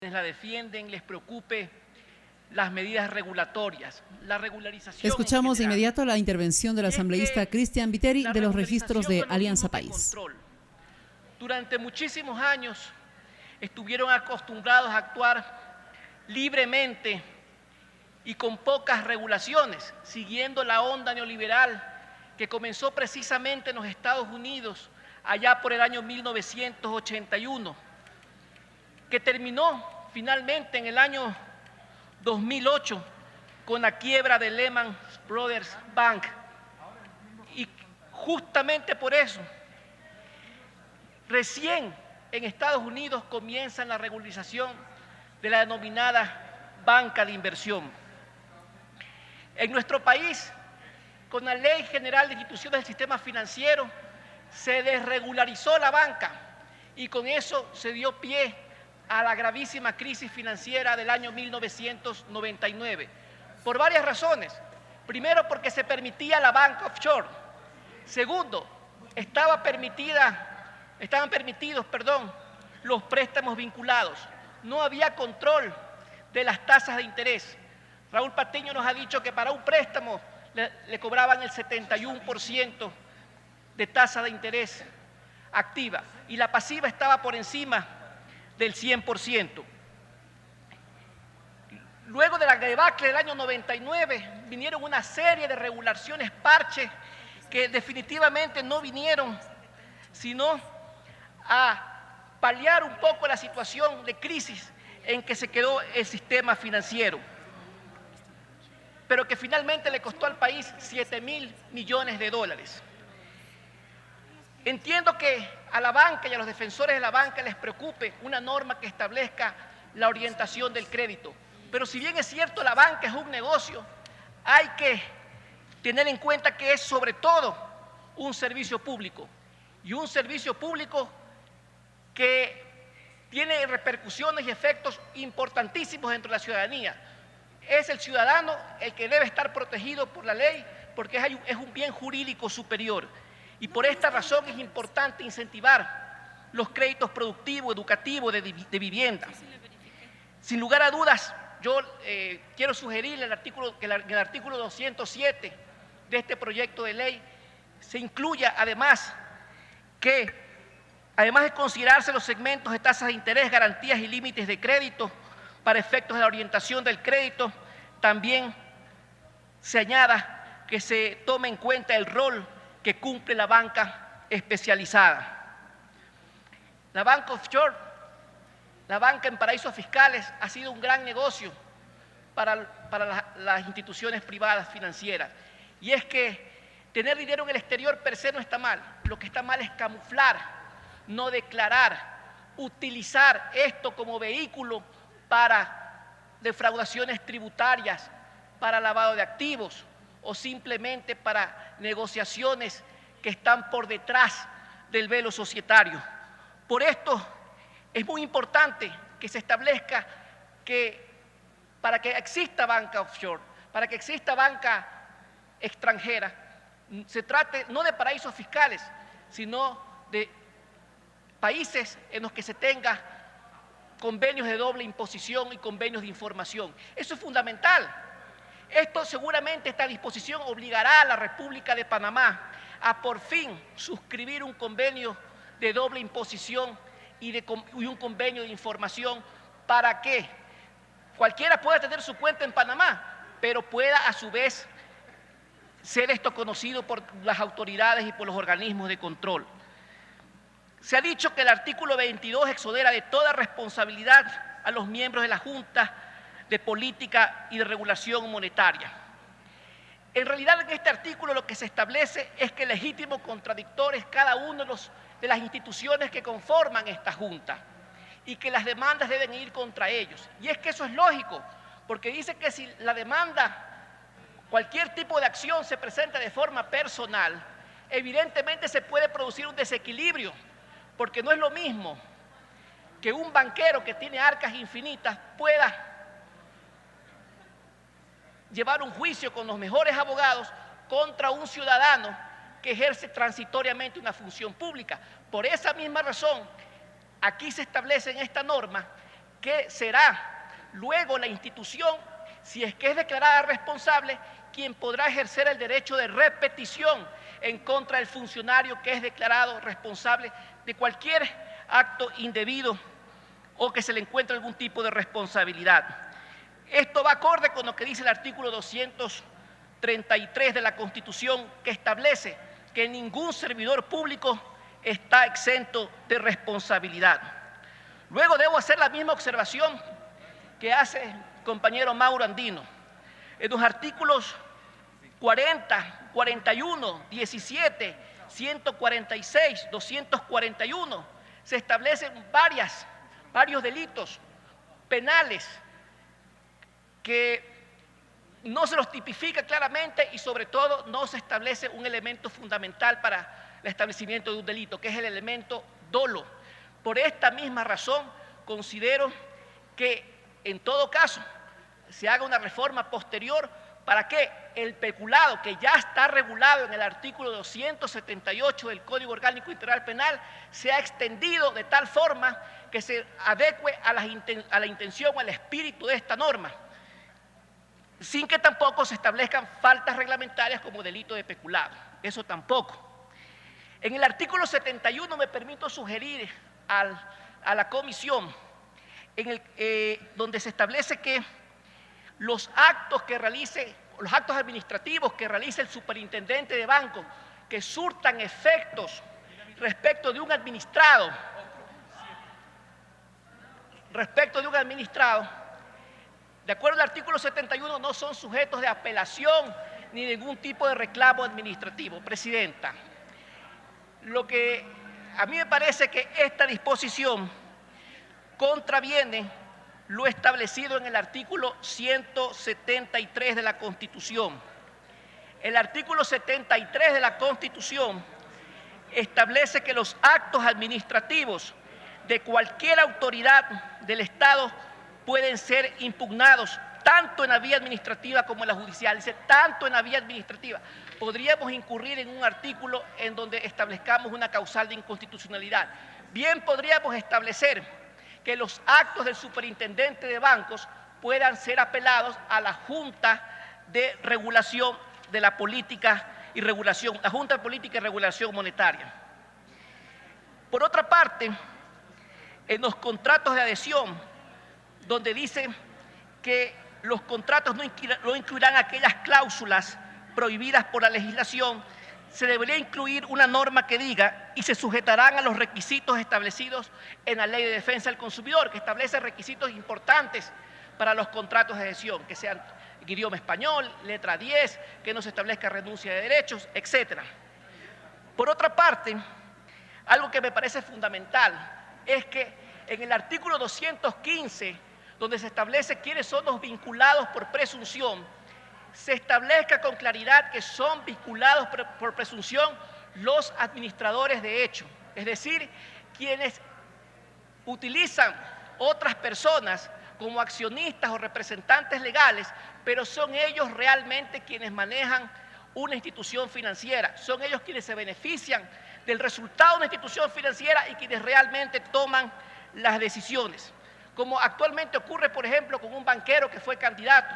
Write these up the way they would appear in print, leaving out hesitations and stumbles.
la defienden les preocupe las medidas regulatorias, la regularización. Escuchamos de inmediato la intervención del asambleísta Cristian Viteri de los registros de Alianza País. Durante muchísimos años estuvieron acostumbrados a actuar libremente y con pocas regulaciones, siguiendo la onda neoliberal que comenzó precisamente en los Estados Unidos allá por el año 1981, que terminó finalmente en el año 2008 con la quiebra de Lehman Brothers Bank. Y justamente por eso, recién en Estados Unidos comienza la regularización de la denominada banca de inversión. En nuestro país, con la Ley General de Instituciones del Sistema Financiero, se desregularizó la banca y con eso se dio pie a la gravísima crisis financiera del año 1999, por varias razones. Primero, porque se permitía la banca offshore. Segundo, estaban permitidos los préstamos vinculados. No había control de las tasas de interés. Raúl Patiño nos ha dicho que para un préstamo le cobraban el 71% de tasa de interés activa y la pasiva estaba por encima del 100%. Luego de la debacle del año 99 vinieron una serie de regulaciones parche que definitivamente no vinieron sino a paliar un poco la situación de crisis en que se quedó el sistema financiero, pero que finalmente le costó al país 7.000 millones de dólares. Entiendo que a la banca y a los defensores de la banca les preocupe una norma que establezca la orientación del crédito, pero si bien es cierto la banca es un negocio, hay que tener en cuenta que es sobre todo un servicio público y un servicio público que tiene repercusiones y efectos importantísimos dentro de la ciudadanía. Es el ciudadano el que debe estar protegido por la ley porque es un bien jurídico superior. Y por esta razón es importante incentivar los créditos productivos, educativos, de vivienda. Sin lugar a dudas, yo quiero sugerirle que en el artículo 207 de este proyecto de ley se incluya además de considerarse los segmentos de tasas de interés, garantías y límites de crédito para efectos de la orientación del crédito, también se añada que se tome en cuenta el rol que cumple la banca especializada. La banca offshore, la banca en paraísos fiscales, ha sido un gran negocio para las instituciones privadas financieras. Y es que tener dinero en el exterior per se no está mal. Lo que está mal es camuflar, no declarar, utilizar esto como vehículo para defraudaciones tributarias, para lavado de activos o simplemente para negociaciones que están por detrás del velo societario. Por esto es muy importante que se establezca que para que exista banca offshore, para que exista banca extranjera, se trate no de paraísos fiscales, sino de países en los que se tenga convenios de doble imposición y convenios de información. Eso es fundamental. Esto seguramente, esta disposición obligará a la República de Panamá a por fin suscribir un convenio de doble imposición y un convenio de información para que cualquiera pueda tener su cuenta en Panamá, pero pueda a su vez ser esto conocido por las autoridades y por los organismos de control. Se ha dicho que el artículo 22 exonera de toda responsabilidad a los miembros de la Junta de Política y de Regulación Monetaria. En realidad, en este artículo lo que se establece es que el legítimo contradictor es cada uno de las instituciones que conforman esta Junta y que las demandas deben ir contra ellos. Y es que eso es lógico, porque dice que si la demanda, cualquier tipo de acción se presenta de forma personal, evidentemente se puede producir un desequilibrio, porque no es lo mismo que un banquero que tiene arcas infinitas pueda llevar un juicio con los mejores abogados contra un ciudadano que ejerce transitoriamente una función pública. Por esa misma razón, aquí se establece en esta norma que será luego la institución, si es que es declarada responsable, quien podrá ejercer el derecho de repetición en contra del funcionario que es declarado responsable de cualquier acto indebido o que se le encuentre algún tipo de responsabilidad. Esto va acorde con lo que dice el artículo 233 de la Constitución, que establece que ningún servidor público está exento de responsabilidad. Luego debo hacer la misma observación que hace el compañero Mauro Andino. En los artículos 40, 41, 17, 146, 241, se establecen varios delitos penales que no se los tipifica claramente y sobre todo no se establece un elemento fundamental para el establecimiento de un delito, que es el elemento dolo. Por esta misma razón considero que en todo caso se haga una reforma posterior para que el peculado, que ya está regulado en el artículo 278 del Código Orgánico Integral Penal, sea extendido de tal forma que se adecue a la intención o al espíritu de esta norma, sin que tampoco se establezcan faltas reglamentarias como delito de peculado. Eso tampoco. En el artículo 71 me permito sugerir a la comisión, donde se establece que los actos administrativos que realice el superintendente de banco que surtan efectos respecto de un administrado, de acuerdo al artículo 71, no son sujetos de apelación ni ningún tipo de reclamo administrativo. Presidenta, lo que a mí me parece que esta disposición contraviene lo establecido en el artículo 173 de la Constitución. El artículo 73 de la Constitución establece que los actos administrativos de cualquier autoridad del Estado pueden ser impugnados tanto en la vía administrativa como en la judicial. Dice, tanto en la vía administrativa. Podríamos incurrir en un artículo en donde establezcamos una causal de inconstitucionalidad. Bien podríamos establecer que los actos del superintendente de bancos puedan ser apelados a la Junta de Regulación de la Política y Regulación, la Junta de Política y Regulación Monetaria. Por otra parte, en los contratos de adhesión, donde dice que los contratos no incluirán aquellas cláusulas prohibidas por la legislación, se debería incluir una norma que diga y se sujetarán a los requisitos establecidos en la Ley de Defensa del Consumidor, que establece requisitos importantes para los contratos de adhesión, que sean en idioma español, letra 10, que no se establezca renuncia de derechos, etc. Por otra parte, algo que me parece fundamental es que en el artículo 215, donde se establece quiénes son los vinculados por presunción, se establezca con claridad que son vinculados por presunción los administradores de hecho, es decir, quienes utilizan otras personas como accionistas o representantes legales, pero son ellos realmente quienes manejan una institución financiera, son ellos quienes se benefician del resultado de una institución financiera y quienes realmente toman las decisiones, como actualmente ocurre, por ejemplo, con un banquero que fue candidato,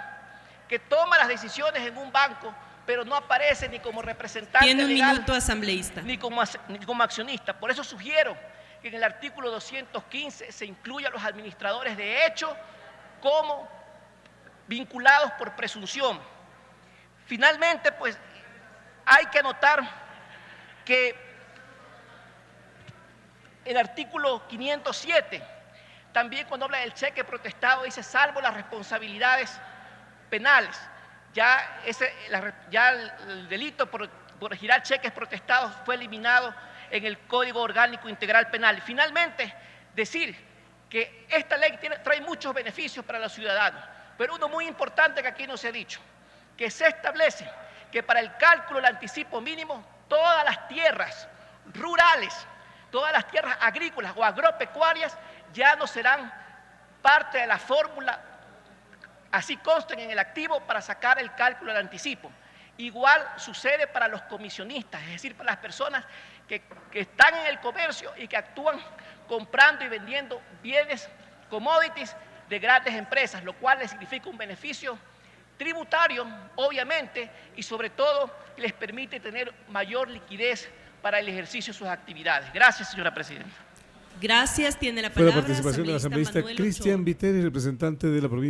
que toma las decisiones en un banco, pero no aparece ni como representante legal. Tiene un minuto, asambleísta. Ni como accionista. Por eso sugiero que en el artículo 215 se incluya a los administradores de hecho como vinculados por presunción. Finalmente, pues, hay que anotar que el artículo 507, también cuando habla del cheque protestado, dice salvo las responsabilidades penales. Ya el delito por girar cheques protestados fue eliminado en el Código Orgánico Integral Penal. Y finalmente, decir que esta ley trae muchos beneficios para los ciudadanos, pero uno muy importante que aquí no se ha dicho, que se establece que para el cálculo del anticipo mínimo, todas las tierras rurales, todas las tierras agrícolas o agropecuarias ya no serán parte de la fórmula, así consten en el activo para sacar el cálculo del anticipo. Igual sucede para los comisionistas, es decir, para las personas que están en el comercio y que actúan comprando y vendiendo bienes commodities de grandes empresas, lo cual les significa un beneficio tributario, obviamente, y sobre todo les permite tener mayor liquidez para el ejercicio de sus actividades. Gracias, señora presidenta. Gracias. Tiene la Fue la palabra participación del asambleísta Cristian Viteri, representante de la provincia.